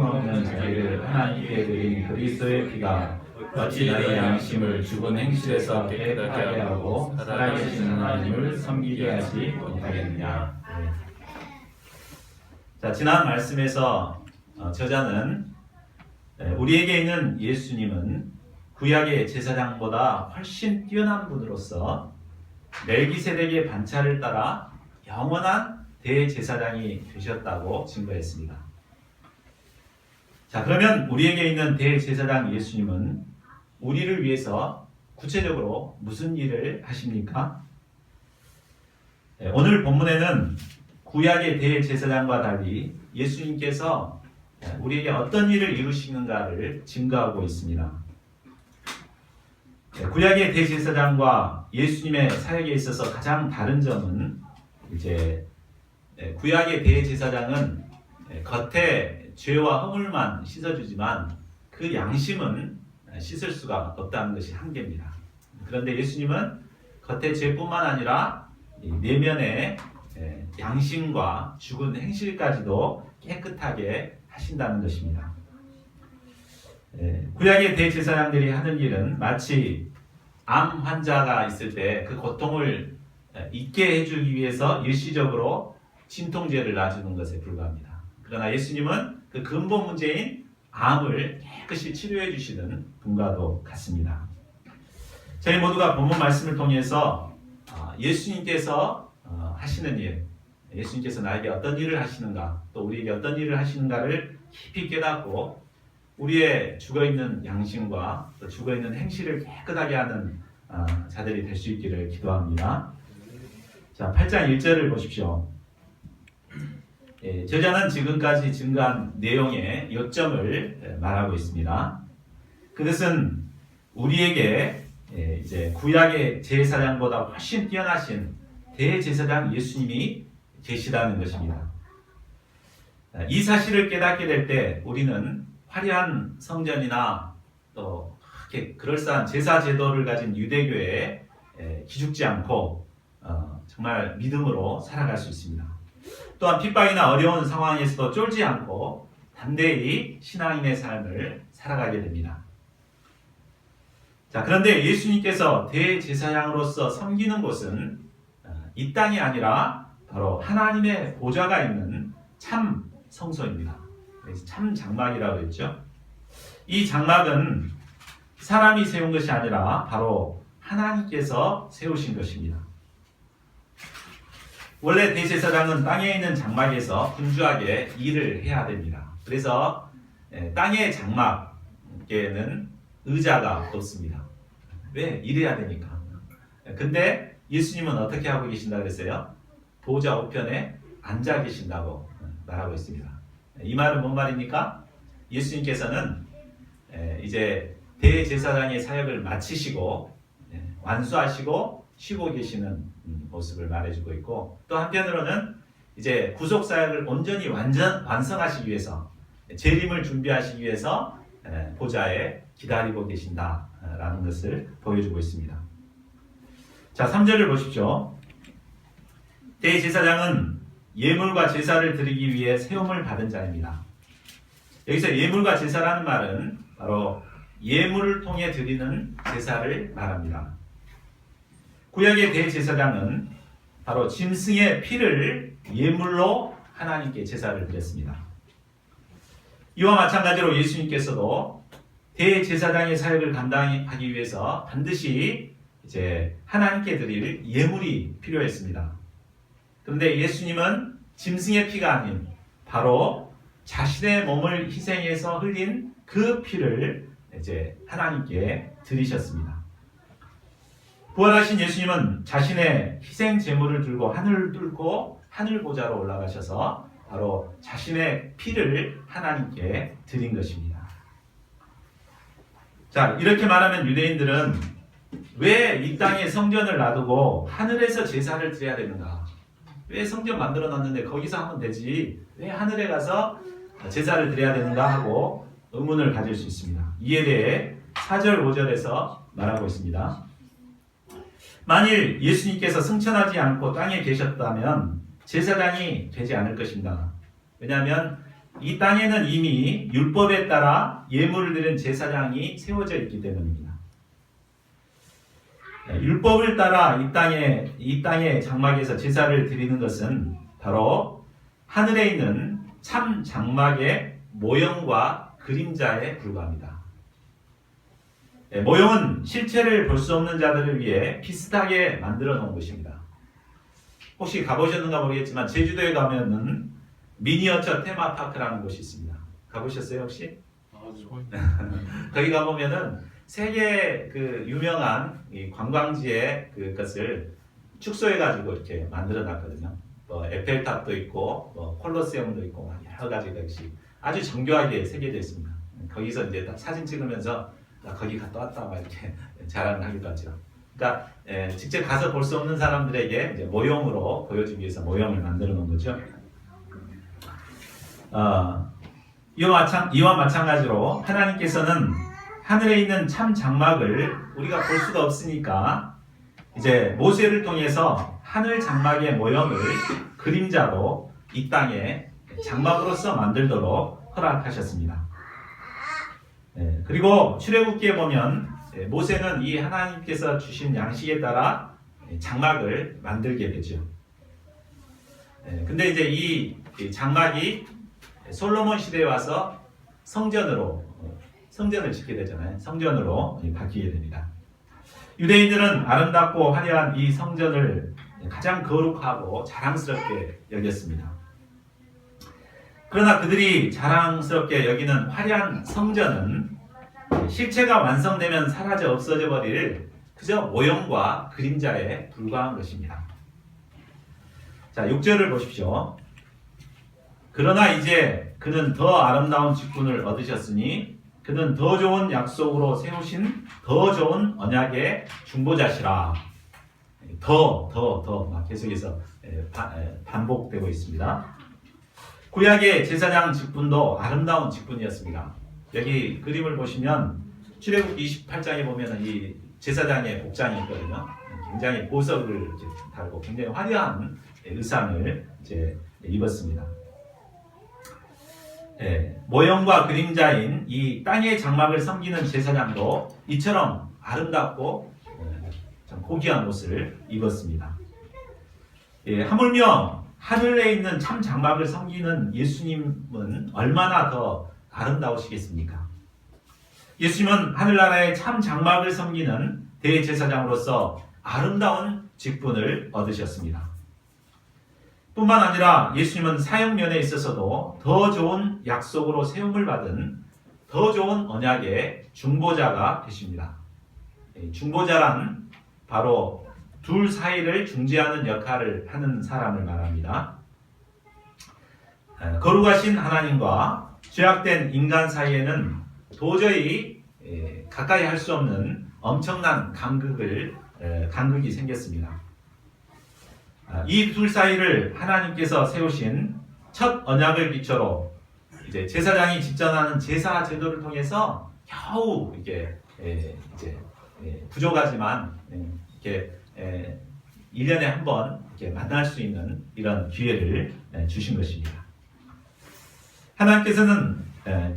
없는 자기를 하나님께 드린 그리스도의 피가 어찌 나의 양심을 죽은 행실에서 깨끗하게 하고 살아계신 하나님을 섬기게 하지 못하겠느냐. 자, 지난 말씀에서 저자는 우리에게 있는 예수님은 구약의 제사장보다 훨씬 뛰어난 분으로서 멜기세덱의 반차를 따라 영원한 대제사장이 되셨다고 증거했습니다. 자, 그러면 우리에게 있는 대제사장 예수님은 우리를 위해서 구체적으로 무슨 일을 하십니까? 오늘 본문에는 구약의 대제사장과 달리 예수님께서 우리에게 어떤 일을 이루시는가를 증거하고 있습니다. 구약의 대제사장과 예수님의 사역에 있어서 가장 다른 점은 이제 구약의 대제사장은 겉에 죄와 허물만 씻어주지만 그 양심은 씻을 수가 없다는 것이 한계입니다. 그런데 예수님은 겉에 죄뿐만 아니라 내면의 양심과 죽은 행실까지도 깨끗하게 하신다는 것입니다. 구약의 대제사장들이 하는 일은 마치 암 환자가 있을 때 그 고통을 잊게 해주기 위해서 일시적으로 진통제를 놔주는 것에 불과합니다. 그러나 예수님은 그 근본 문제인 암을 깨끗이 치료해 주시는 분과도 같습니다. 저희 모두가 본문 말씀을 통해서 예수님께서 하시는 일, 예수님께서 나에게 어떤 일을 하시는가, 또 우리에게 어떤 일을 하시는가를 깊이 깨닫고 우리의 죽어있는 양심과 또 죽어있는 행실을 깨끗하게 하는 자들이 될 수 있기를 기도합니다. 자, 8장 1절을 보십시오. 저자는 지금까지 증거한 내용의 요점을 말하고 있습니다. 그것은 우리에게 이제 구약의 제사장보다 훨씬 뛰어나신 대제사장 예수님이 계시다는 것입니다. 이 사실을 깨닫게 될 때 우리는 화려한 성전이나 또 그렇게 그럴싸한 제사 제도를 가진 유대교에 기죽지 않고 정말 믿음으로 살아갈 수 있습니다. 또한 핍박이나 어려운 상황에서도 쫄지 않고 담대히 신앙인의 삶을 살아가게 됩니다. 자, 그런데 예수님께서 대제사장으로서 섬기는 곳은 이 땅이 아니라 바로 하나님의 보좌가 있는 참 성소입니다. 참 장막이라고 했죠. 이 장막은 사람이 세운 것이 아니라 바로 하나님께서 세우신 것입니다. 원래 대제사장은 땅에 있는 장막에서 분주하게 일을 해야 됩니다. 그래서 땅의 장막에는 의자가 없습니다. 왜? 일해야 되니까. 근데 예수님은 어떻게 하고 계신다고 그랬어요? 보좌 우편에 앉아 계신다고 말하고 있습니다. 이 말은 뭔 말입니까? 예수님께서는 이제 대제사장의 사역을 마치시고 완수하시고 쉬고 계시는 모습을 말해주고 있고, 또 한편으로는 이제 구속 사역을 온전히 완성하시기 위해서 재림을 준비하시기 위해서 보좌에 기다리고 계신다라는 것을 보여주고 있습니다. 자, 3절을 보십시오. 대제사장은 예물과 제사를 드리기 위해 세움을 받은 자입니다. 여기서 예물과 제사라는 말은 바로 예물을 통해 드리는 제사를 말합니다. 구약의 대제사장은 바로 짐승의 피를 예물로 하나님께 제사를 드렸습니다. 이와 마찬가지로 예수님께서도 대제사장의 사역을 감당하기 위해서 반드시 이제 하나님께 드릴 예물이 필요했습니다. 그런데 예수님은 짐승의 피가 아닌 바로 자신의 몸을 희생해서 흘린 그 피를 이제 하나님께 드리셨습니다. 부활하신 예수님은 자신의 희생 제물을 들고 하늘을 뚫고 하늘 보좌로 올라가셔서 바로 자신의 피를 하나님께 드린 것입니다. 자, 이렇게 말하면 유대인들은 왜 이 땅에 성전을 놔두고 하늘에서 제사를 드려야 되는가? 왜 성전 만들어 놨는데 거기서 하면 되지? 왜 하늘에 가서 제사를 드려야 되는가 하고 의문을 가질 수 있습니다. 이에 대해 4절 5절에서 말하고 있습니다. 만일 예수님께서 승천하지 않고 땅에 계셨다면 제사장이 되지 않을 것입니다. 왜냐하면 이 땅에는 이미 율법에 따라 예물을 드린 제사장이 세워져 있기 때문입니다. 율법을 따라 이 땅의 장막에서 제사를 드리는 것은 바로 하늘에 있는 참 장막의 모형과 그림자에 불과합니다. 모형은 실체를 볼 수 없는 자들을 위해 비슷하게 만들어 놓은 것입니다. 혹시 가보셨는가 모르겠지만 제주도에 가면은 미니어처 테마파크라는 곳이 있습니다. 가보셨어요 혹시? 거기 가보면은 세계 그 유명한 이 관광지의 그것을 축소해가지고 이렇게 만들어 놨거든요. 뭐 에펠탑도 있고, 뭐 콜로세움도 있고, 여러 가지 것이 아주 정교하게 새겨져 있습니다. 거기서 이제 사진 찍으면서 나 거기 갔다 왔다 막 이렇게 자랑을 하기도 하죠. 그러니까 직접 가서 볼 수 없는 사람들에게 이제 모형으로 보여주기 위해서 모형을 만들어 놓은 거죠. 이와 마찬가지로 하나님께서는 하늘에 있는 참 장막을 우리가 볼 수가 없으니까 이제 모세를 통해서 하늘 장막의 모형을 그림자로 이 땅에 장막으로서 만들도록 허락하셨습니다. 그리고 출애굽기에 보면 모세는 이 하나님께서 주신 양식에 따라 장막을 만들게 되죠. 근데 이제 이 장막이 솔로몬 시대에 와서 성전을 짓게 되잖아요. 성전으로 바뀌게 됩니다. 유대인들은 아름답고 화려한 이 성전을 가장 거룩하고 자랑스럽게 여겼습니다. 그러나 그들이 자랑스럽게 여기는 화려한 성전은 실체가 완성되면 사라져 없어져 버릴 그저 모형과 그림자에 불과한 것입니다. 자, 6절을 보십시오. 그러나 이제 그는 더 아름다운 직분을 얻으셨으니 그는 더 좋은 약속으로 세우신 더 좋은 언약의 중보자시라. 더 계속해서 반복되고 있습니다. 구약의 제사장 직분도 아름다운 직분이었습니다. 여기 그림을 보시면 출애굽기 28장에 보면 이 제사장의 복장이 있거든요. 굉장히 보석을 이렇게 달고 굉장히 화려한 의상을 이제 입었습니다. 모형과 그림자인 이 땅의 장막을 섬기는 제사장도 이처럼 아름답고 참 고귀한 옷을 입었습니다. 하물며 하늘에 있는 참 장막을 섬기는 예수님은 얼마나 더 아름다우시겠습니까? 예수님은 하늘나라의 참 장막을 섬기는 대제사장으로서 아름다운 직분을 얻으셨습니다. 뿐만 아니라 예수님은 사역면에 있어서도 더 좋은 약속으로 세움을 받은 더 좋은 언약의 중보자가 되십니다. 중보자란 바로 둘 사이를 중재하는 역할을 하는 사람을 말합니다. 거룩하신 하나님과 죄악된 인간 사이에는 도저히 가까이 할 수 없는 엄청난 간극이 생겼습니다. 이 둘 사이를 하나님께서 세우신 첫 언약을 기초로 이제 제사장이 집전하는 제사 제도를 통해서 겨우 이게 이제 부족하지만 이렇게 1년에 한 번 이렇게 만날 수 있는 이런 기회를 주신 것입니다. 하나님께서는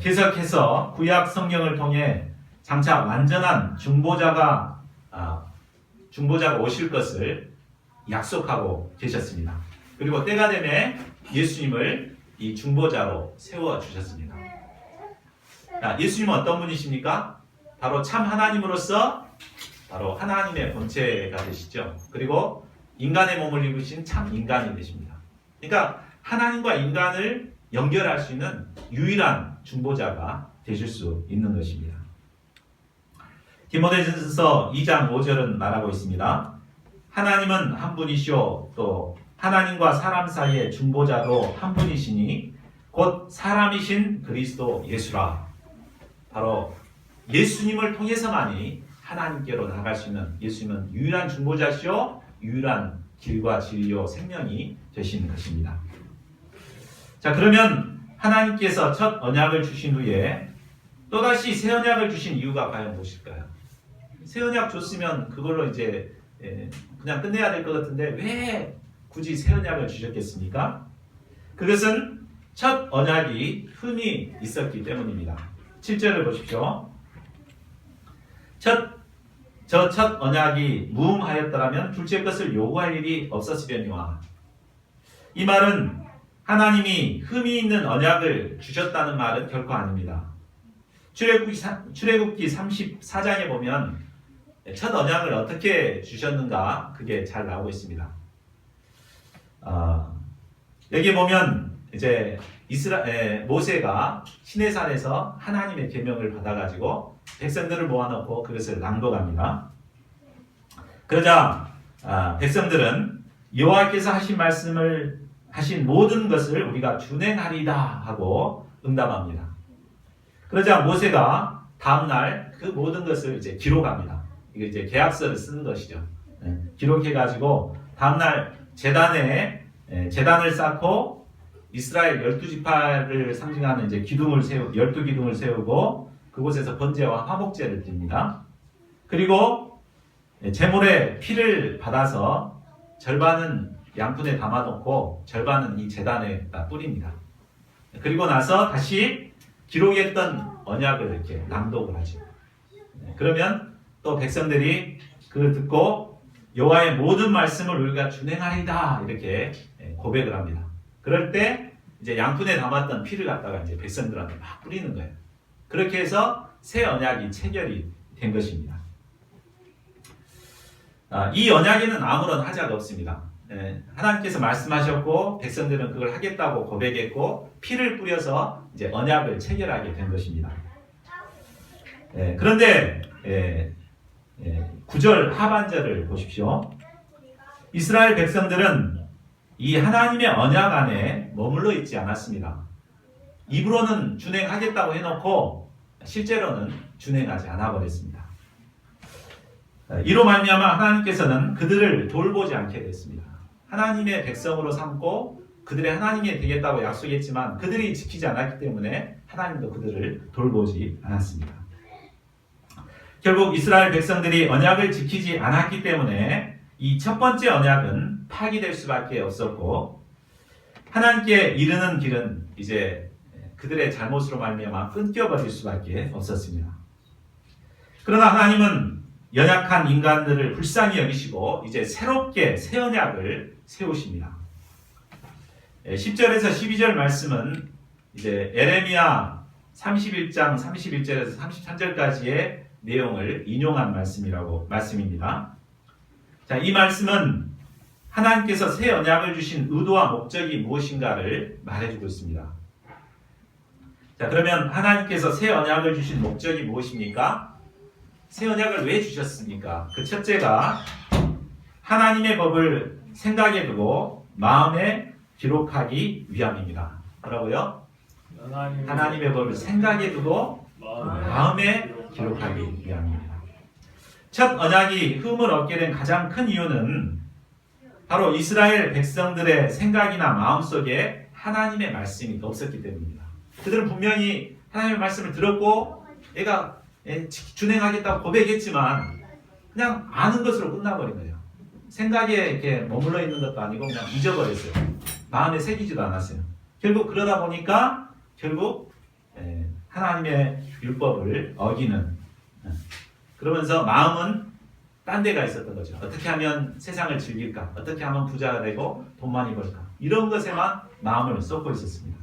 계속해서 구약 성경을 통해 장차 완전한 중보자가 오실 것을 약속하고 계셨습니다. 그리고 때가 되매 예수님을 이 중보자로 세워 주셨습니다. 예수님은 어떤 분이십니까? 바로 참 하나님으로서 바로 하나님의 본체가 되시죠. 그리고 인간의 몸을 입으신 참 인간이 되십니다. 그러니까 하나님과 인간을 연결할 수 있는 유일한 중보자가 되실 수 있는 것입니다. 디모데전서 2장 5절은 말하고 있습니다. 하나님은 한 분이시오 또 하나님과 사람 사이의 중보자도 한 분이시니 곧 사람이신 그리스도 예수라. 바로 예수님을 통해서만이 하나님께로 나아갈 수 있는 예수님은 유일한 중보자시오 유일한 길과 진리요 생명이 되시는 것입니다. 자, 그러면 하나님께서 첫 언약을 주신 후에 또다시 새 언약을 주신 이유가 과연 무엇일까요? 새 언약 줬으면 그걸로 이제 그냥 끝내야 될 것 같은데 왜 굳이 새 언약을 주셨겠습니까? 그것은 첫 언약이 흠이 있었기 때문입니다. 7절을 보십시오. 저 첫 언약이 무음하였더라면 둘째 것을 요구할 일이 없었으려니와. 이 말은 하나님이 흠이 있는 언약을 주셨다는 말은 결코 아닙니다. 출애굽기 34장에 보면 첫 언약을 어떻게 주셨는가 그게 잘 나오고 있습니다. 여기 보면 이제 모세가 시내산에서 하나님의 계명을 받아가지고 백성들을 모아놓고 그것을 낭독합니다. 그러자 백성들은 여호와께서 하신 말씀을 하신 모든 것을 우리가 준행하리다 하고 응답합니다. 그러자 모세가 다음날 그 모든 것을 이제 기록합니다. 이게 이제 계약서를 쓰는 것이죠. 기록해가지고 다음날 제단을 쌓고 이스라엘 12지파를 상징하는 이제 12기둥을 세우고 그곳에서 번제와 화목제를 드립니다. 그리고 제물의 피를 받아서 절반은 양푼에 담아놓고 절반은 이 제단에다 뿌립니다. 그리고 나서 다시 기록했던 언약을 이렇게 낭독을 하죠. 그러면 또 백성들이 그걸 듣고 여호와의 모든 말씀을 우리가 준행하리다 이렇게 고백을 합니다. 그럴 때 이제 양푼에 담았던 피를 갖다가 이제 백성들한테 막 뿌리는 거예요. 그렇게 해서 새 언약이 체결이 된 것입니다. 이 언약에는 아무런 하자가 없습니다. 하나님께서 말씀하셨고 백성들은 그걸 하겠다고 고백했고 피를 뿌려서 이제 언약을 체결하게 된 것입니다. 그런데 9절 하반절을 보십시오. 이스라엘 백성들은 이 하나님의 언약 안에 머물러 있지 않았습니다. 입으로는 준행하겠다고 해놓고 실제로는 준행하지 않아 버렸습니다. 이로 말미암아 하나님께서는 그들을 돌보지 않게 됐습니다. 하나님의 백성으로 삼고 그들의 하나님이 되겠다고 약속했지만 그들이 지키지 않았기 때문에 하나님도 그들을 돌보지 않았습니다. 결국 이스라엘 백성들이 언약을 지키지 않았기 때문에 이 첫 번째 언약은 파기될 수밖에 없었고 하나님께 이르는 길은 이제 그들의 잘못으로 말미암아 끊겨버릴 수밖에 없었습니다. 그러나 하나님은 연약한 인간들을 불쌍히 여기시고 이제 새롭게 새 언약을 세우십니다. 10절에서 12절 말씀은 이제 에레미야 31장 31절에서 33절까지의 내용을 인용한 말씀입니다. 자, 이 말씀은 하나님께서 새 언약을 주신 의도와 목적이 무엇인가를 말해주고 있습니다. 자, 그러면 하나님께서 새 언약을 주신 목적이 무엇입니까? 새 언약을 왜 주셨습니까? 그 첫째가 하나님의 법을 생각에 두고 마음에 기록하기 위함입니다. 뭐라고요? 하나님의 법을 생각에 두고 마음에 기록하기 위함입니다. 첫 언약이 흠을 얻게 된 가장 큰 이유는 바로 이스라엘 백성들의 생각이나 마음속에 하나님의 말씀이 없었기 때문입니다. 그들은 분명히 하나님의 말씀을 들었고 얘가 준행하겠다고 고백했지만 그냥 아는 것으로 끝나버린 거예요. 생각에 이렇게 머물러 있는 것도 아니고 그냥 잊어버렸어요. 마음에 새기지도 않았어요. 결국 그러다 보니까 결국 하나님의 율법을 어기는 그러면서 마음은 딴 데가 있었던 거죠. 어떻게 하면 세상을 즐길까? 어떻게 하면 부자가 되고 돈 많이 벌까? 이런 것에만 마음을 쏟고 있었습니다.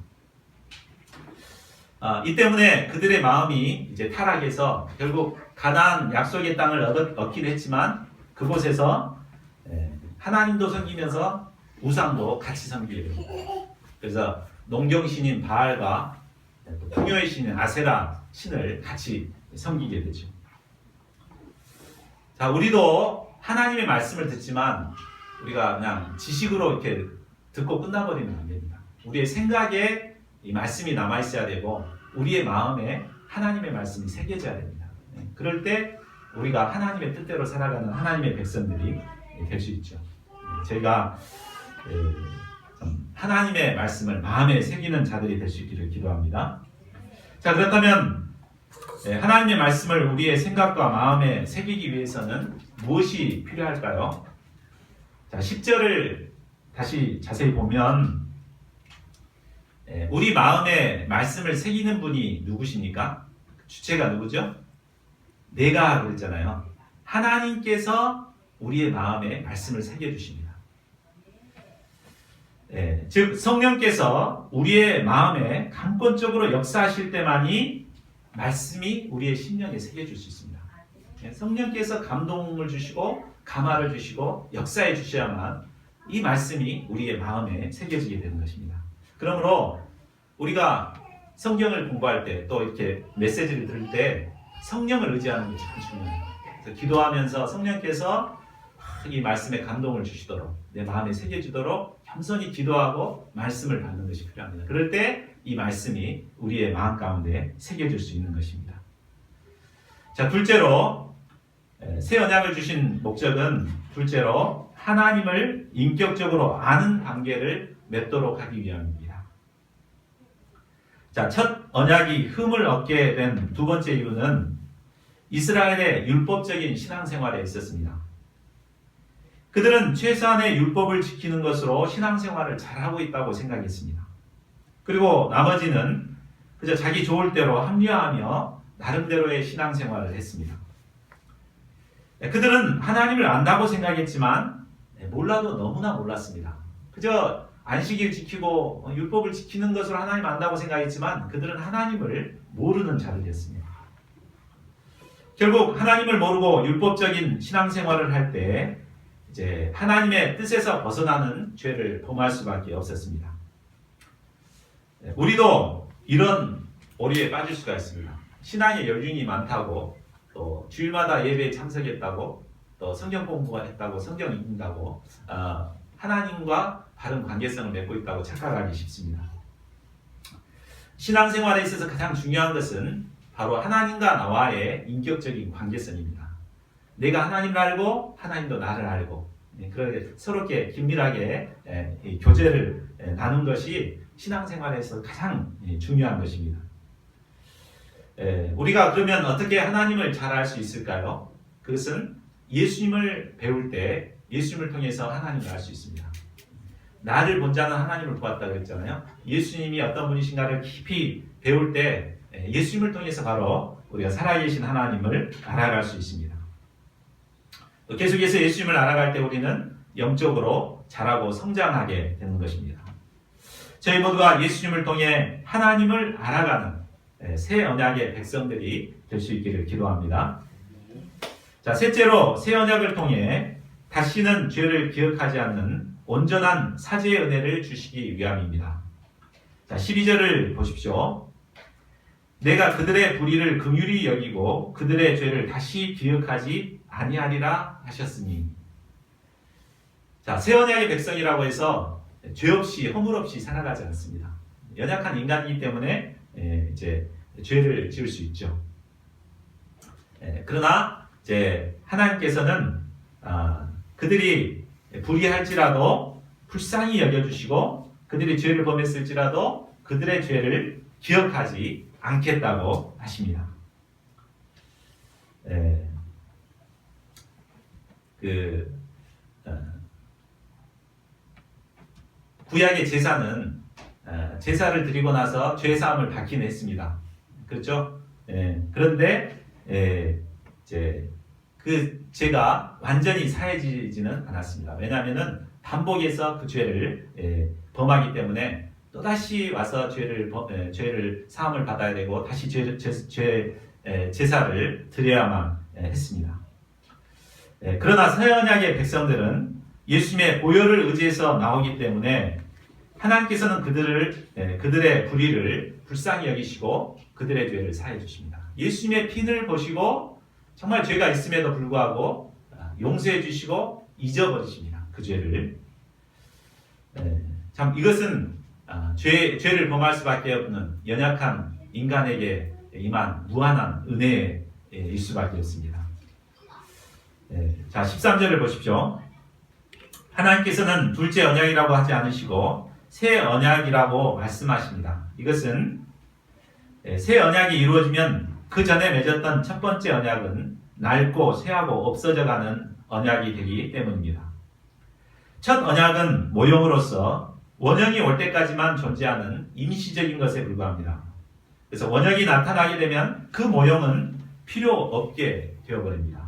이 때문에 그들의 마음이 이제 타락해서 결국 가나안 약속의 땅을 얻긴 했지만 그곳에서 하나님도 섬기면서 우상도 같이 섬기게 됩니다. 그래서 농경신인 바알과 풍요의 신인 아세라 신을 같이 섬기게 되죠. 자, 우리도 하나님의 말씀을 듣지만 우리가 그냥 지식으로 이렇게 듣고 끝나버리면 안 됩니다. 우리의 생각에 이 말씀이 남아 있어야 되고 우리의 마음에 하나님의 말씀이 새겨져야 됩니다. 그럴 때 우리가 하나님의 뜻대로 살아가는 하나님의 백성들이 될 수 있죠. 제가 하나님의 말씀을 마음에 새기는 자들이 될 수 있기를 기도합니다. 자, 그렇다면 하나님의 말씀을 우리의 생각과 마음에 새기기 위해서는 무엇이 필요할까요? 자, 10절을 다시 자세히 보면 우리 마음에 말씀을 새기는 분이 누구십니까? 주체가 누구죠? 내가 그랬잖아요. 하나님께서 우리의 마음에 말씀을 새겨주십니다. 즉 성령께서 우리의 마음에 강권적으로 역사하실 때만이 말씀이 우리의 심령에 새겨질 수 있습니다. 성령께서 감동을 주시고 감화를 주시고 역사해 주셔야만 이 말씀이 우리의 마음에 새겨지게 되는 것입니다. 그러므로 우리가 성경을 공부할 때 또 이렇게 메시지를 들을 때 성령을 의지하는 게 참 중요해요. 그래서 기도하면서 성령께서 이 말씀에 감동을 주시도록 내 마음에 새겨지도록 겸손히 기도하고 말씀을 받는 것이 필요합니다. 그럴 때 이 말씀이 우리의 마음 가운데 새겨질 수 있는 것입니다. 자, 둘째로 새 언약을 주신 목적은 둘째로 하나님을 인격적으로 아는 관계를 맺도록 하기 위함입니다. 자, 첫 언약이 흠을 얻게 된 두 번째 이유는 이스라엘의 율법적인 신앙생활에 있었습니다. 그들은 최소한의 율법을 지키는 것으로 신앙생활을 잘하고 있다고 생각했습니다. 그리고 나머지는 그저 자기 좋을 대로 합리화하며 나름대로의 신앙생활을 했습니다. 그들은 하나님을 안다고 생각했지만 몰라도 너무나 몰랐습니다. 그저 안식일 지키고 율법을 지키는 것으로 하나님 안다고 생각했지만 그들은 하나님을 모르는 자들이었습니다. 결국 하나님을 모르고 율법적인 신앙생활을 할 때 이제 하나님의 뜻에서 벗어나는 죄를 범할 수밖에 없었습니다. 우리도 이런 오류에 빠질 수가 있습니다. 신앙의 여륜이 많다고 또 주일마다 예배에 참석했다고 또 성경 공부했다고 성경 읽는다고 하나님과 바른 관계성을 맺고 있다고 착각하기 쉽습니다. 신앙생활에 있어서 가장 중요한 것은 바로 하나님과 나와의 인격적인 관계성입니다. 내가 하나님을 알고 하나님도 나를 알고 그렇게 서로께 긴밀하게 교제를 나눈 것이 신앙생활에서 가장 중요한 것입니다. 우리가 그러면 어떻게 하나님을 잘 알 수 있을까요? 그것은 예수님을 배울 때 예수님을 통해서 하나님을 알 수 있습니다. 나를 본 자는 하나님을 보았다 그랬잖아요. 예수님이 어떤 분이신가를 깊이 배울 때 예수님을 통해서 바로 우리가 살아계신 하나님을 알아갈 수 있습니다. 또 계속해서 예수님을 알아갈 때 우리는 영적으로 자라고 성장하게 되는 것입니다. 저희 모두가 예수님을 통해 하나님을 알아가는 새 언약의 백성들이 될 수 있기를 기도합니다. 자, 셋째로 새 언약을 통해 다시는 죄를 기억하지 않는 온전한 사죄의 은혜를 주시기 위함입니다. 자, 12절을 보십시오. 내가 그들의 불의를 긍휼히 여기고 그들의 죄를 다시 기억하지 아니하리라 하셨으니. 자, 새 언약의 백성이라고 해서 죄 없이 허물 없이 살아가지 않습니다. 연약한 인간이기 때문에 이제 죄를 지을 수 있죠. 그러나 이제 하나님께서는 그들이 불의할지라도 불쌍히 여겨주시고 그들이 죄를 범했을지라도 그들의 죄를 기억하지 않겠다고 하십니다. 구약의 제사는 제사를 드리고 나서 죄사함을 받긴 했습니다. 그렇죠? 그런데 이제 그 죄가 완전히 사해지지는 않았습니다. 왜냐하면은 반복해서 그 죄를 범하기 때문에 또 다시 와서 죄를 사함을 받아야 되고 다시 제사를 드려야만 했습니다. 그러나 새 언약의 백성들은 예수님의 보혈을 의지해서 나오기 때문에 하나님께서는 그들의 불의를 불쌍히 여기시고 그들의 죄를 사해 주십니다. 예수님의 핀을 보시고 정말 죄가 있음에도 불구하고 용서해 주시고 잊어버리십니다. 그 죄를. 참 이것은 죄를 범할 수밖에 없는 연약한 인간에게 임한 무한한 은혜일 수밖에 없습니다. 자, 13절을 보십시오. 하나님께서는 둘째 언약이라고 하지 않으시고 새 언약이라고 말씀하십니다. 이것은 새 언약이 이루어지면 그 전에 맺었던 첫 번째 언약은 낡고 쇠하고 없어져가는 언약이 되기 때문입니다. 첫 언약은 모형으로서 원형이 올 때까지만 존재하는 임시적인 것에 불과합니다. 그래서 원형이 나타나게 되면 그 모형은 필요 없게 되어버립니다.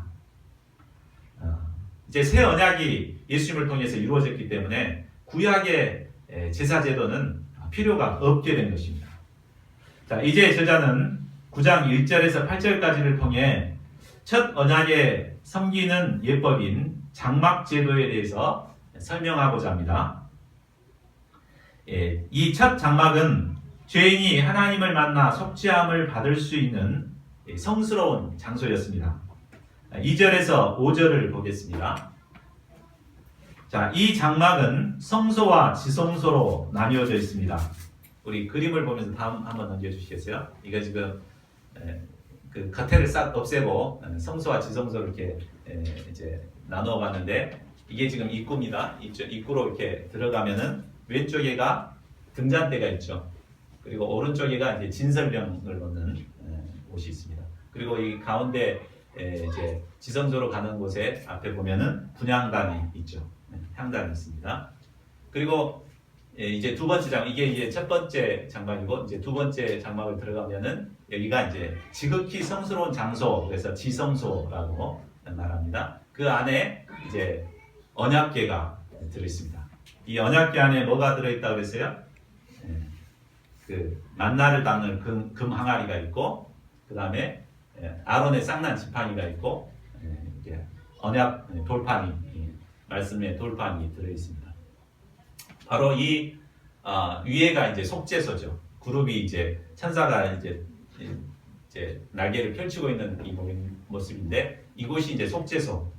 이제 새 언약이 예수님을 통해서 이루어졌기 때문에 구약의 제사 제도는 필요가 없게 된 것입니다. 자, 이제 저자는 9장 1절에서 8절까지를 통해 첫 언약의 섬기는 예법인 장막 제도에 대해서 설명하고자 합니다. 이 첫 장막은 죄인이 하나님을 만나 속죄함을 받을 수 있는 성스러운 장소였습니다. 2절에서 5절을 보겠습니다. 자, 이 장막은 성소와 지성소로 나뉘어져 있습니다. 우리 그림을 보면서 다음 한번 넘겨주시겠어요? 이거 지금 그 겉에를 싹 없애고 성소와 지성소를 이렇게 이제 나누어 봤는데, 이게 지금 입구입니다. 입구로 이렇게 들어가면은 왼쪽에가 등잔대가 있죠. 그리고 오른쪽에가 이제 진설병을 넣는 곳이 있습니다. 그리고 이 가운데 이제 지성소로 가는 곳에 앞에 보면은 분향단이 있죠. 향단이 있습니다. 그리고 이제 두 번째 장막, 이게 이제 첫 번째 장막이고, 이제 두 번째 장막을 들어가면은 여기가 이제 지극히 성스러운 장소, 그래서 지성소라고 말합니다. 그 안에 이제 언약궤가 들어있습니다. 이 언약궤 안에 뭐가 들어있다고 그랬어요? 그 만나를 담는 금 항아리가 있고, 그 다음에 아론의 쌍난 지팡이가 있고, 이제 언약 돌판이, 말씀의 돌판이 들어있습니다. 바로 이 위에가 이제 속죄소죠. 그룹이 이제 천사가 이제 날개를 펼치고 있는 이 모습인데, 이곳이 이제 속죄소.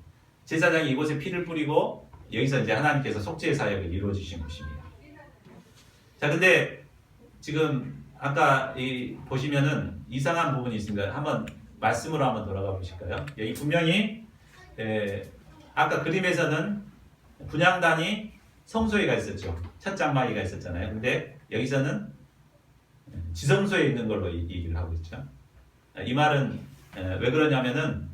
제사장이 이곳에 피를 뿌리고 여기서 이제 하나님께서 속죄 사역을 이루어 주신 곳입니다. 자, 근데 지금 아까 보시면은 이상한 부분이 있습니다. 한번 말씀으로 한번 돌아가 보실까요? 여기 분명히 아까 그림에서는 분향단이 성소에가 있었죠. 첫 장막이가 있었잖아요. 근데 여기서는 지성소에 있는 걸로 얘기를 하고 있죠. 이 말은 왜 그러냐면은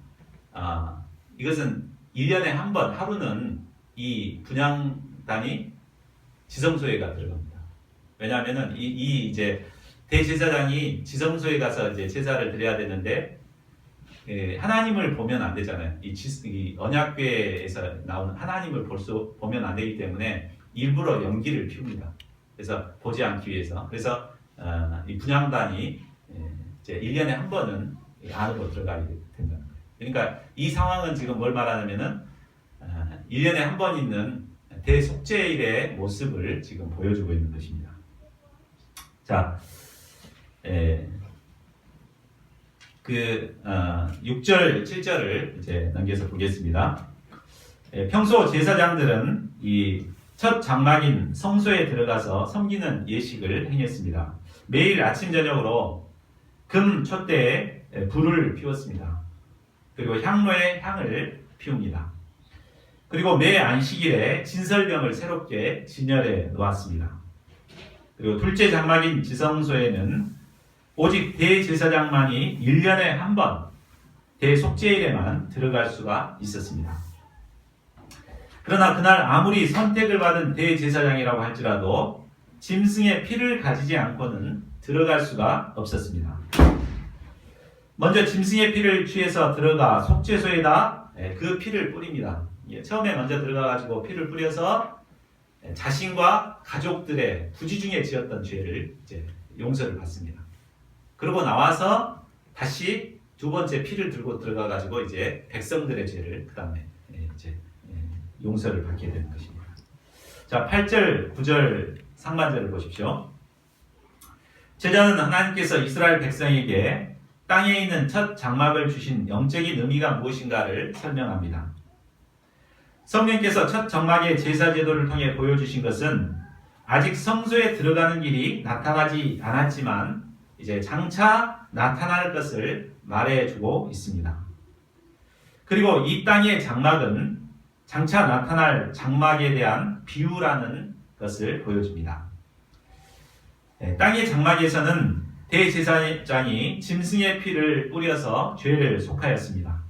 이것은 1년에 한 번 하루는 이 분향단이 지성소에가 들어갑니다. 왜냐하면은 이 이제 대제사장이 지성소에 가서 이제 제사를 드려야 되는데 하나님을 보면 안 되잖아요. 이 언약궤에서 나오는 하나님을 보면 안 되기 때문에 일부러 연기를 피웁니다. 그래서 보지 않기 위해서. 그래서 이 분향단이 이제 1년에 한 번은 안으로 들어가게 된다는 거예요. 그러니까 이 상황은 지금 뭘 말하냐면은 1년에 한 번 있는 대속죄일의 모습을 지금 보여주고 있는 것입니다. 자, 6절, 7절을 이제 넘겨서 보겠습니다. 평소 제사장들은 이 첫 장막인 성소에 들어가서 섬기는 예식을 행했습니다. 매일 아침 저녁으로 금 촛대에 불을 피웠습니다. 그리고 향로에 향을 피웁니다. 그리고 매 안식일에 진설병을 새롭게 진열해 놓았습니다. 그리고 둘째 장막인 지성소에는 오직 대제사장만이 1년에 한 번 대속죄일에만 들어갈 수가 있었습니다. 그러나 그날 아무리 선택을 받은 대제사장이라고 할지라도 짐승의 피를 가지지 않고는 들어갈 수가 없었습니다. 먼저 짐승의 피를 취해서 들어가 속죄소에다 그 피를 뿌립니다. 처음에 먼저 들어가가지고 피를 뿌려서 자신과 가족들의 부지 중에 지었던 죄를 이제 용서를 받습니다. 그러고 나와서 다시 두 번째 피를 들고 들어가가지고 이제 백성들의 죄를 그 다음에 이제 용서를 받게 되는 것입니다. 자, 8절, 9절 상반절을 보십시오. 제자는 하나님께서 이스라엘 백성에게 땅에 있는 첫 장막을 주신 영적인 의미가 무엇인가를 설명합니다. 성령께서 첫 장막의 제사 제도를 통해 보여주신 것은 아직 성소에 들어가는 길이 나타나지 않았지만 이제 장차 나타날 것을 말해주고 있습니다. 그리고 이 땅의 장막은 장차 나타날 장막에 대한 비유라는 것을 보여줍니다. 땅의 장막에서는 대제사장이 짐승의 피를 뿌려서 죄를 속하였습니다.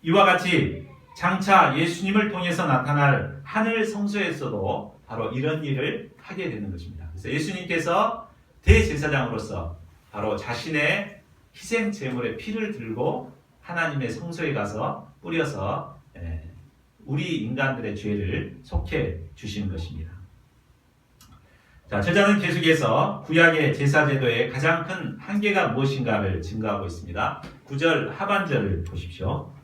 이와 같이 장차 예수님을 통해서 나타날 하늘 성소에서도 바로 이런 일을 하게 되는 것입니다. 그래서 예수님께서 대제사장으로서 바로 자신의 희생 제물의 피를 들고 하나님의 성소에 가서 뿌려서 우리 인간들의 죄를 속해 주시는 것입니다. 자, 저자는 계속해서 구약의 제사제도의 가장 큰 한계가 무엇인가를 증거하고 있습니다. 9절 하반절을 보십시오.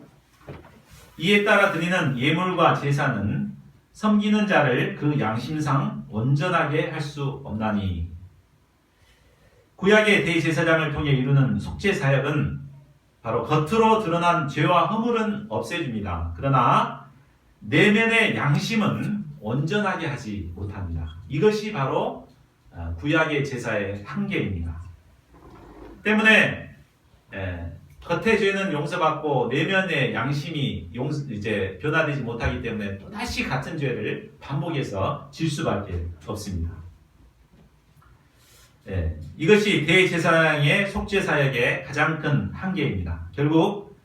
이에 따라 드리는 예물과 제사는 섬기는 자를 그 양심상 온전하게 할 수 없나니. 구약의 대제사장을 통해 이루는 속죄 사역은 바로 겉으로 드러난 죄와 허물은 없애줍니다. 그러나 내면의 양심은 온전하게 하지 못합니다. 이것이 바로 구약의 제사의 한계입니다. 때문에 겉의 죄는 용서받고 내면의 양심이 이제 변화되지 못하기 때문에 또다시 같은 죄를 반복해서 질 수밖에 없습니다. 이것이 대제사장의 속죄 사역의 가장 큰 한계입니다. 결국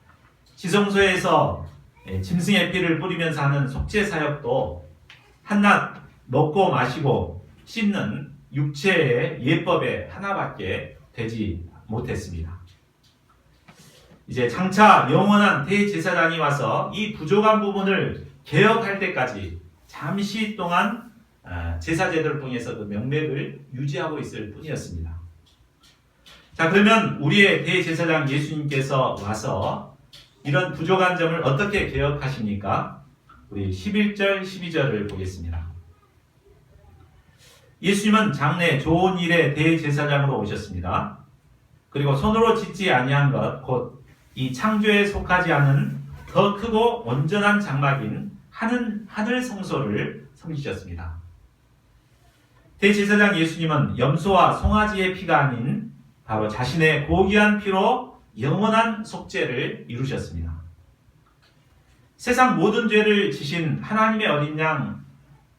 지성소에서 짐승의 피를 뿌리면서 하는 속죄 사역도 한낱 먹고 마시고 씻는 육체의 예법의 하나밖에 되지 못했습니다. 이제 장차 영원한 대제사장이 와서 이 부족한 부분을 개혁할 때까지 잠시 동안 제사제도를 통해서 그 명맥을 유지하고 있을 뿐이었습니다. 자, 그러면 우리의 대제사장 예수님께서 와서 이런 부족한 점을 어떻게 개혁하십니까? 우리 11절, 12절을 보겠습니다. 예수님은 장래 좋은 일의 대제사장으로 오셨습니다. 그리고 손으로 짓지 아니한 것, 곧 이 창조에 속하지 않은 더 크고 온전한 장막인 하늘 성소를 섬기셨습니다. 대제사장 예수님은 염소와 송아지의 피가 아닌 바로 자신의 고귀한 피로 영원한 속죄를 이루셨습니다. 세상 모든 죄를 지신 하나님의 어린 양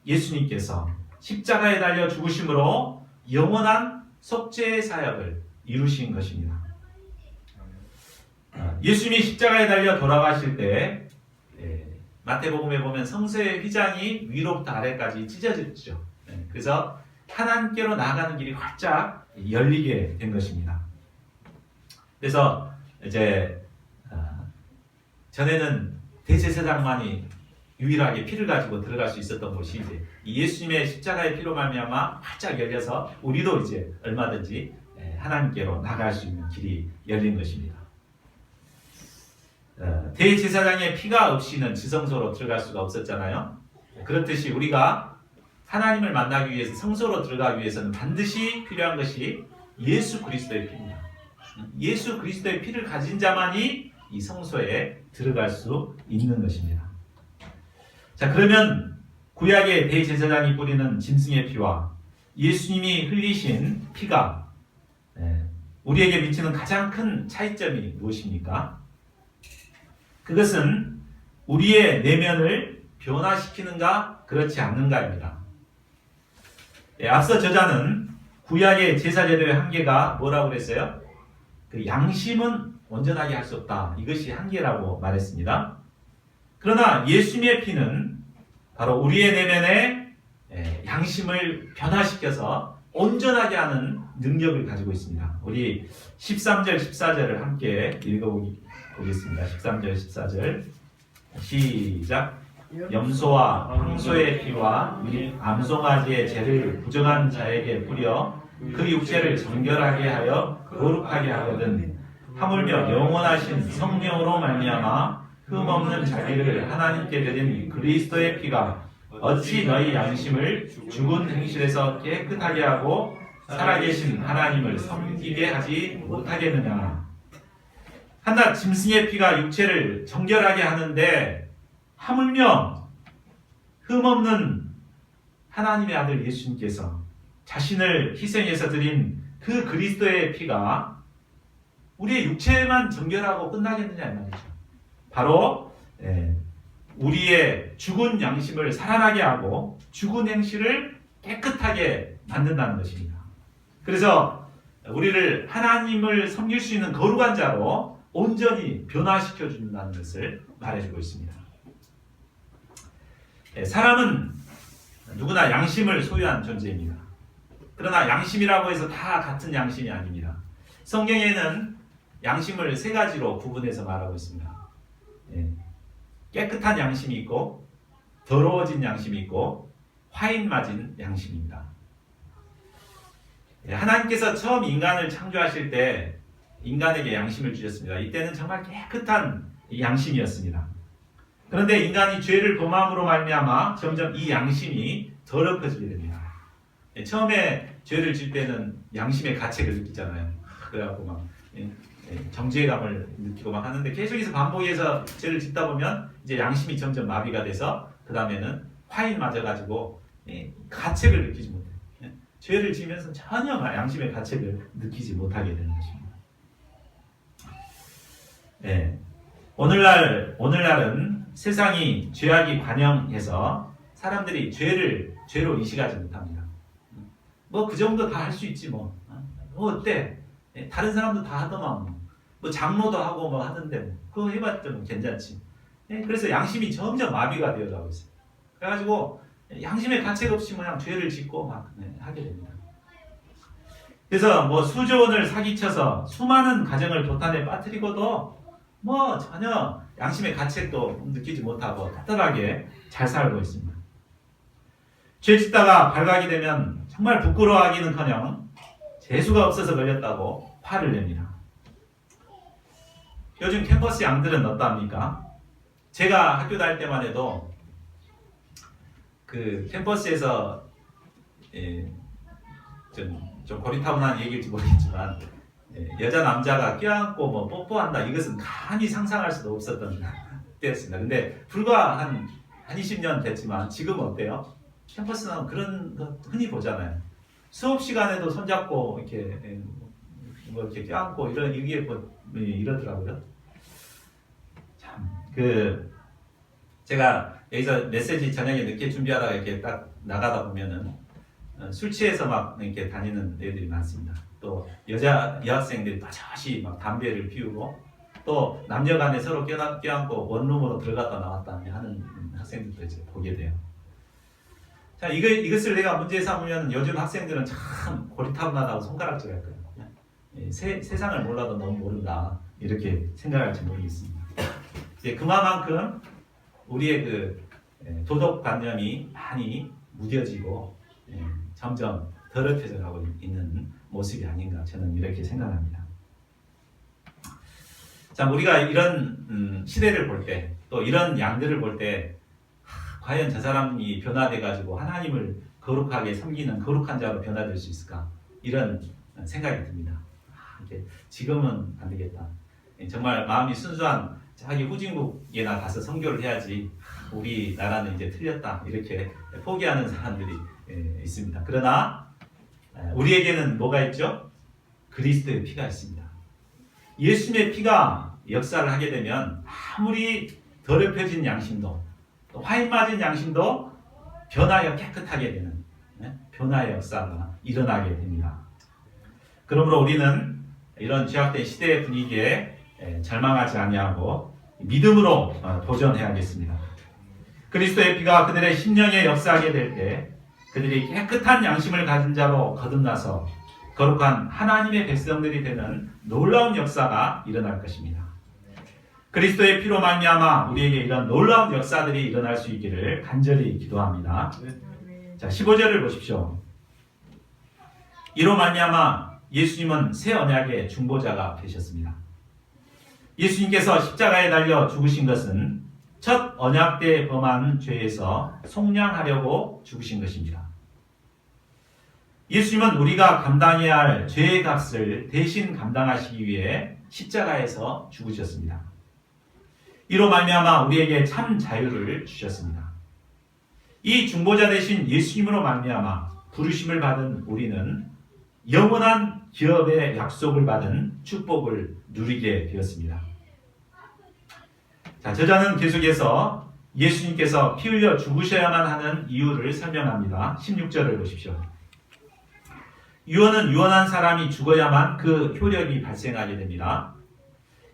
예수님께서 십자가에 달려 죽으심으로 영원한 속죄의 사역을 이루신 것입니다. 예수님이 십자가에 달려 돌아가실 때 마태복음에 보면 성소의 휘장이 위로부터 아래까지 찢어졌죠. 그래서 하나님께로 나아가는 길이 활짝 열리게 된 것입니다. 그래서 이제 전에는 대제사장만이 유일하게 피를 가지고 들어갈 수 있었던 곳이 이제 예수님의 십자가의 피로 말미암아 활짝 열려서 우리도 이제 얼마든지 하나님께로 나갈 수 있는 길이 열린 것입니다. 대제사장의 피가 없이는 지성소로 들어갈 수가 없었잖아요. 그렇듯이 우리가 하나님을 만나기 위해서 성소로 들어가기 위해서는 반드시 필요한 것이 예수 그리스도의 피입니다. 예수 그리스도의 피를 가진 자만이 이 성소에 들어갈 수 있는 것입니다. 자, 그러면 구약의 대제사장이 뿌리는 짐승의 피와 예수님이 흘리신 피가 우리에게 미치는 가장 큰 차이점이 무엇입니까? 그것은 우리의 내면을 변화시키는가 그렇지 않는가입니다. 앞서 저자는 구약의 제사제도의 한계가 뭐라고 그랬어요? 그 양심은 온전하게 할 수 없다. 이것이 한계라고 말했습니다. 그러나 예수님의 피는 바로 우리의 내면에 양심을 변화시켜서 온전하게 하는 능력을 가지고 있습니다. 우리 13절, 14절을 함께 읽어보겠습니다. 13절, 14절 시작. 염소와 황소의 피와 암송아지의 죄를 부정한 자에게 뿌려 그 육체를 정결하게 하여 거룩하게 하거든 하물며 영원하신 성령으로 말미암아 흠없는 자기를 하나님께 드린 그리스도의 피가 어찌 너희 양심을 죽은 행실에서 깨끗하게 하고 살아계신 하나님을 섬기게 하지 못하겠느냐. 한낱 짐승의 피가 육체를 정결하게 하는데 하물며 흠없는 하나님의 아들 예수님께서 자신을 희생해서 드린 그 그리스도의 피가 우리의 육체만 정결하고 끝나겠느냐 이 말이죠. 바로 우리의 죽은 양심을 살아나게 하고 죽은 행실을 깨끗하게 만든다는 것입니다. 그래서 우리를 하나님을 섬길 수 있는 거룩한 자로 온전히 변화시켜 준다는 것을 말해주고 있습니다. 사람은 누구나 양심을 소유한 존재입니다. 그러나 양심이라고 해서 다 같은 양심이 아닙니다. 성경에는 양심을 세 가지로 구분해서 말하고 있습니다. 깨끗한 양심이 있고, 더러워진 양심이 있고, 화인 맞은 양심입니다. 하나님께서 처음 인간을 창조하실 때 인간에게 양심을 주셨습니다. 이때는 정말 깨끗한 양심이었습니다. 그런데 인간이 죄를 범함으로 말미암아 점점 이 양심이 더럽혀지게 됩니다. 처음에 죄를 질 때는 양심의 가책을 느끼잖아요. 그래갖고 막 정죄감을 느끼고 막 하는데 계속해서 반복해서 죄를 짓다 보면 이제 양심이 점점 마비가 돼서 그 다음에는 화인 맞아가지고 가책을 느끼지 못해요. 죄를 지면서 전혀 양심의 가책을 느끼지 못하게 되는 것입니다. 오늘날은 세상이 죄악이 관영해서 사람들이 죄로 인식하지 못합니다. 뭐 그 정도 다 할 수 있지 뭐. 어때? 다른 사람도 다 하더만 뭐 장로도 하고 뭐 하던데 그거 해봤자 뭐 괜찮지. 그래서 양심이 점점 마비가 되어가고 있어요. 그래가지고 양심의 가책 없이 그냥 죄를 짓고 막 하게 됩니다. 그래서 뭐 수조 원을 사기쳐서 수많은 가정을 도탄에 빠뜨리고도 뭐 전혀 양심의 가책도 느끼지 못하고 따뜻하게 잘 살고 있습니다. 죄 짓다가 발각이 되면 정말 부끄러워하기는커녕 재수가 없어서 걸렸다고 화를 냅니다. 요즘 캠퍼스 양들은 어떠합니까? 제가 학교 다닐 때만 해도 그 캠퍼스에서 좀 고리타분한 얘기일지 모르겠지만 여자 남자가 껴안고 뭐 뽀뽀한다 이것은 감히 상상할 수도 없었던 때였습니다. 근데 불과 한 20년 됐지만 지금 어때요? 캠퍼스는 그런 거 흔히 보잖아요. 수업 시간에도 손잡고 이렇게 뭐 이렇게 껴안고 이게 뭐 이러더라고요. 참 제가 여기서 메시지 저녁에 늦게 준비하다가 이렇게 딱 나가다 보면은 술 취해서 막 이렇게 다니는 애들이 많습니다. 또 여학생들이 빠져시 막 담배를 피우고 또 남녀간에 서로 껴안고 원룸으로 들어갔다 나왔다 하는 학생들도 이제 보게 돼요. 자, 이것을 내가 문제 삼으면 요즘 학생들은 참 고리타분하다고 손가락질할 거예요. 세상을 몰라도 너무 모른다 이렇게 생각할지 모르겠습니다. 이제 그만큼 우리의 도덕관념이 많이 무뎌지고 점점 더럽혀져 가고 있는 모습이 아닌가 저는 이렇게 생각합니다. 자, 우리가 이런 시대를 볼 때 또 이런 양들을 볼 때 과연 저 사람이 변화돼 가지고 하나님을 거룩하게 섬기는 거룩한 자로 변화될 수 있을까 이런 생각이 듭니다. 지금은 안 되겠다. 정말 마음이 순수한 자기 후진국에나 가서 선교를 해야지 우리나라는 이제 틀렸다 이렇게 포기하는 사람들이 있습니다. 그러나 우리에게는 뭐가 있죠? 그리스도의 피가 있습니다. 예수님의 피가 역사를 하게 되면 아무리 더럽혀진 양심도 또 화인 맞은 양심도 변하여 깨끗하게 되는 변화의 역사가 일어나게 됩니다. 그러므로 우리는 이런 죄악된 시대의 분위기에 절망하지 아니하고 믿음으로 도전해야겠습니다. 그리스도의 피가 그들의 심령에 역사하게 될 때 그들이 깨끗한 양심을 가진 자로 거듭나서 거룩한 하나님의 백성들이 되는 놀라운 역사가 일어날 것입니다. 그리스도의 피로 말미암아 우리에게 이런 놀라운 역사들이 일어날 수 있기를 간절히 기도합니다. 자, 15절을 보십시오. 이로 말미암아 예수님은 새 언약의 중보자가 되셨습니다. 예수님께서 십자가에 달려 죽으신 것은 첫 언약 때 범한 죄에서 속량하려고 죽으신 것입니다. 예수님은 우리가 감당해야 할 죄의 값을 대신 감당하시기 위해 십자가에서 죽으셨습니다. 이로 말미암아 우리에게 참 자유를 주셨습니다. 이 중보자 되신 예수님으로 말미암아 부르심을 받은 우리는 영원한 기업의 약속을 받은 축복을 누리게 되었습니다. 자, 저자는 계속해서 예수님께서 피 흘려 죽으셔야만 하는 이유를 설명합니다. 16절을 보십시오. 유언은 유언한 사람이 죽어야만 그 효력이 발생하게 됩니다.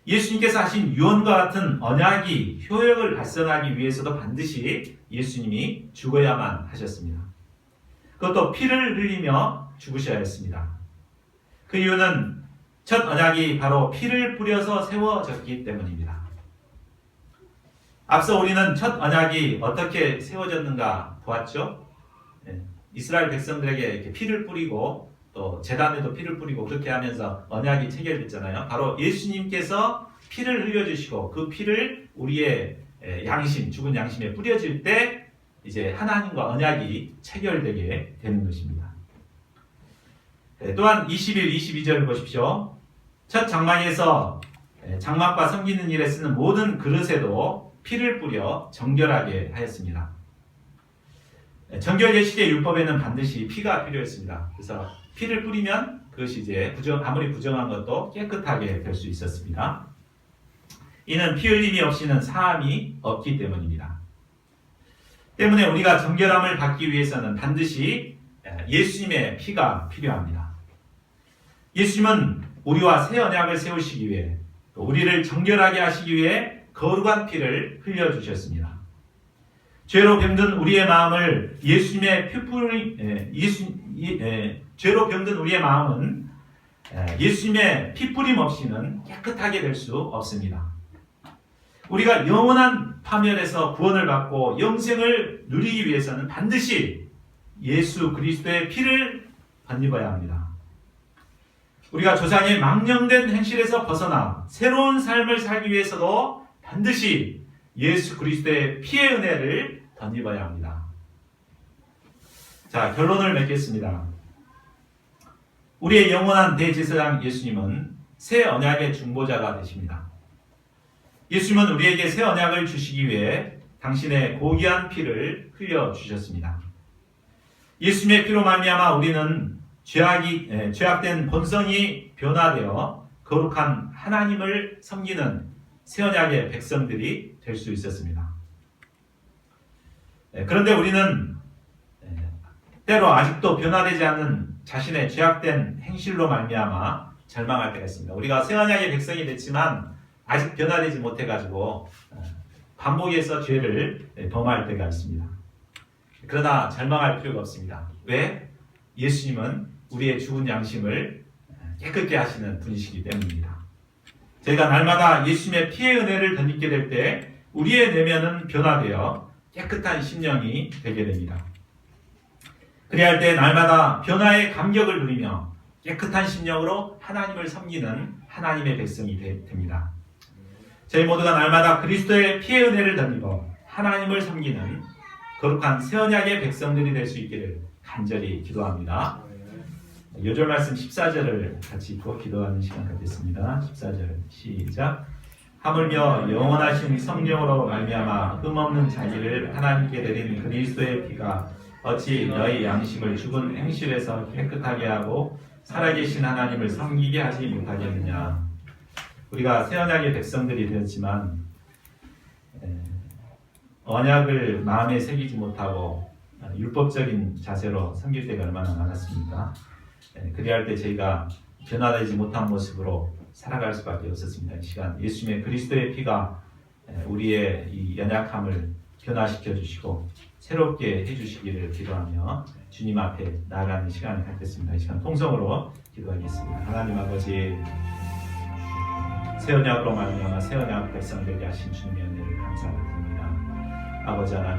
예수님께서 하신 유언과 같은 언약이 효력을 발생하기 위해서도 반드시 예수님이 죽어야만 하셨습니다. 그것도 피를 흘리며 죽으셔야 했습니다. 그 이유는 첫 언약이 바로 피를 뿌려서 세워졌기 때문입니다. 앞서 우리는 첫 언약이 어떻게 세워졌는가 보았죠? 이스라엘 백성들에게 이렇게 피를 뿌리고 또 제단에도 피를 뿌리고 그렇게 하면서 언약이 체결됐잖아요. 바로 예수님께서 피를 흘려주시고 그 피를 우리의 양심, 죽은 양심에 뿌려질 때 이제 하나님과 언약이 체결되게 되는 것입니다. 또한 21, 22절을 보십시오. 첫 장막에서 장막과 섬기는 일에 쓰는 모든 그릇에도 피를 뿌려 정결하게 하였습니다. 정결 예식의 율법에는 반드시 피가 필요했습니다. 그래서 피를 뿌리면 그것이 이제 아무리 부정한 것도 깨끗하게 될 수 있었습니다. 이는 피 흘림이 없이는 사함이 없기 때문입니다. 때문에 우리가 정결함을 받기 위해서는 반드시 예수님의 피가 필요합니다. 예수님은 우리와 새 언약을 세우시기 위해 우리를 정결하게 하시기 위해 거룩한 피를 흘려주셨습니다. 죄로 병든 우리의 마음을 죄로 병든 우리의 마음은 예수님의 피뿌림 없이는 깨끗하게 될 수 없습니다. 우리가 영원한 파멸에서 구원을 받고 영생을 누리기 위해서는 반드시 예수 그리스도의 피를 덧입어야 합니다. 우리가 조상의 망령된 행실에서 벗어나 새로운 삶을 살기 위해서도 반드시 예수 그리스도의 피의 은혜를 덧입어야 합니다. 자, 결론을 맺겠습니다. 우리의 영원한 대제사장 예수님은 새 언약의 중보자가 되십니다. 예수님은 우리에게 새 언약을 주시기 위해 당신의 고귀한 피를 흘려주셨습니다. 예수님의 피로 말미암아 우리는 죄악된 본성이 변화되어 거룩한 하나님을 섬기는 새 언약의 백성들이 될 수 있었습니다. 그런데 우리는 때로 아직도 변화되지 않는 자신의 죄악된 행실로 말미암아 절망할 때가 있습니다. 우리가 새 언약의 백성이 됐지만 아직 변화되지 못해가지고 반복해서 죄를 범할 때가 있습니다. 그러나 절망할 필요가 없습니다. 왜? 예수님은 우리의 죽은 양심을 깨끗게 하시는 분이시기 때문입니다. 저희가 날마다 예수님의 피의 은혜를 덧입게 될 때 우리의 내면은 변화되어 깨끗한 심령이 되게 됩니다. 그래야 할 때 날마다 변화의 감격을 누리며 깨끗한 심령으로 하나님을 섬기는 하나님의 백성이 됩니다. 저희 모두가 날마다 그리스도의 피의 은혜를 덧입어 하나님을 섬기는 거룩한 새 언약의 백성들이 될 수 있기를 간절히 기도합니다. 요절 말씀 14절을 같이 읽고 기도하는 시간 갖겠습니다. 14절 시작. 하물며 영원하신 성령으로 말미암아 흠없는 자기를 하나님께 드린 그리스도의 피가 어찌 너희 양심을 죽은 행실에서 깨끗하게 하고 살아계신 하나님을 섬기게 하지 못하겠느냐. 우리가 새 언약의 백성들이 되었지만 언약을 마음에 새기지 못하고 율법적인 자세로 섬길 때가 얼마나 많았습니까? 그리할 때 저희가 변화되지 못한 모습으로 살아갈 수밖에 없었습니다. 이 시간 예수님의 그리스도의 피가 우리의 이 연약함을 변화시켜 주시고 새롭게 해주시기를 기도하며 주님 앞에 나아가는 시간을 갖겠습니다. 이 시간 통성으로 기도하겠습니다. 하나님 아버지, 새 언약으로 말미암아 새 언약 백성되게 하신 주님의 은혜를 감사드립니다. 아버지 하나님,